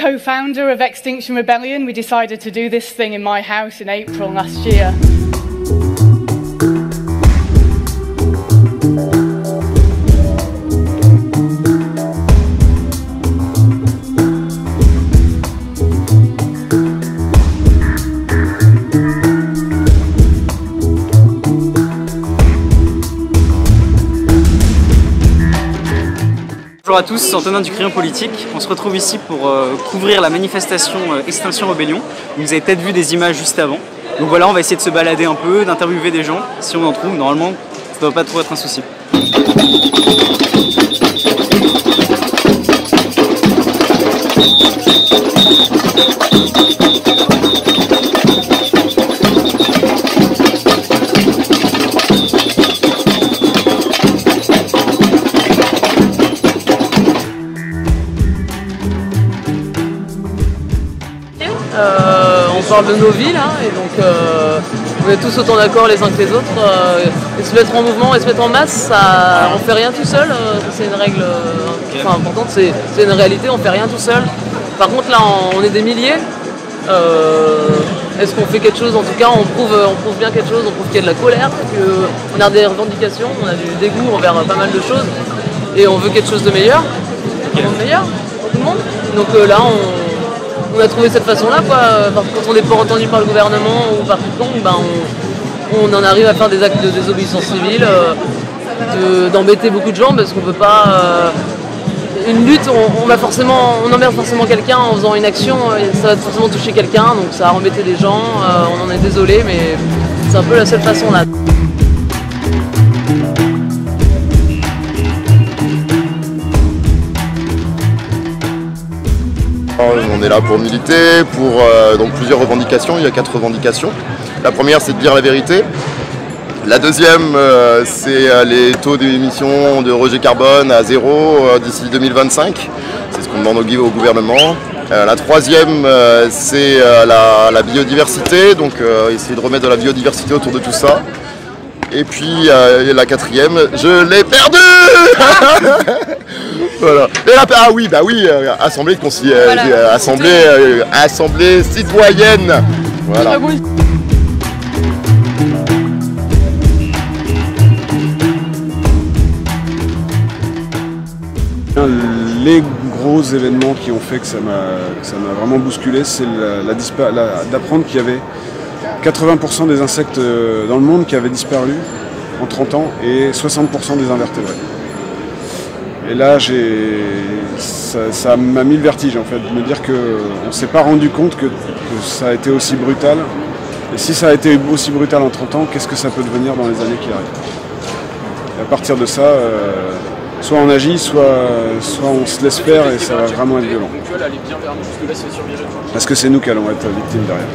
co-founder of Extinction Rebellion. We decided to do this thing in my house in April last year. Bonjour à tous, c'est Antonin du Crayon Politique. On se retrouve ici pour couvrir la manifestation Extinction Rebellion. Vous avez peut-être vu des images juste avant. Donc voilà, on va essayer de se balader un peu, d'interviewer des gens. Si on en trouve, normalement, ça ne doit pas trop être un souci. On parle de nos villes, hein, et donc on est tous autant d'accord les uns que les autres. Et se mettre en mouvement et se mettre en masse, ça, on fait rien tout seul, c'est une règle importante, c'est une réalité, on fait rien tout seul. Par contre là on est des milliers. Est-ce qu'on fait quelque chose? En tout cas on prouve bien quelque chose, on prouve qu'il y a de la colère, qu'on a des revendications, on a du dégoût envers pas mal de choses et on veut quelque chose de meilleur, meilleur pour tout le monde. Donc là on a trouvé cette façon-là, quoi. Quand on n'est pas entendu par le gouvernement ou par quiconque, ben on en arrive à faire des actes de désobéissance civile, d'embêter beaucoup de gens parce qu'on peut pas. Une lutte, on emmerde forcément quelqu'un en faisant une action, ça va forcément toucher quelqu'un, donc ça va embêter des gens, on en est désolé, mais c'est un peu la seule façon là. On est là pour militer, pour donc plusieurs revendications. Il y a 4 revendications. La première, c'est de dire la vérité. La deuxième, c'est les taux d'émissions de rejet carbone à 0 d'ici 2025. C'est ce qu'on demande au gouvernement. La troisième, c'est la biodiversité, donc essayer de remettre de la biodiversité autour de tout ça. Et puis la quatrième, je l'ai perdu. Voilà. Ah oui, bah oui, assemblée citoyenne. Voilà. Les gros événements qui ont fait que ça m'a vraiment bousculé, c'est d'apprendre qu'il y avait 80% des insectes dans le monde qui avaient disparu en 30 ans et 60% des invertébrés. Et là, ça m'a mis le vertige en fait, de me dire qu'on ne s'est pas rendu compte que ça a été aussi brutal. Et si ça a été aussi brutal en 30 ans, qu'est-ce que ça peut devenir dans les années qui arrivent? Et à partir de ça, soit on agit, soit on se laisse faire et ça va vraiment être violent. Parce que c'est nous qui allons être victimes derrière.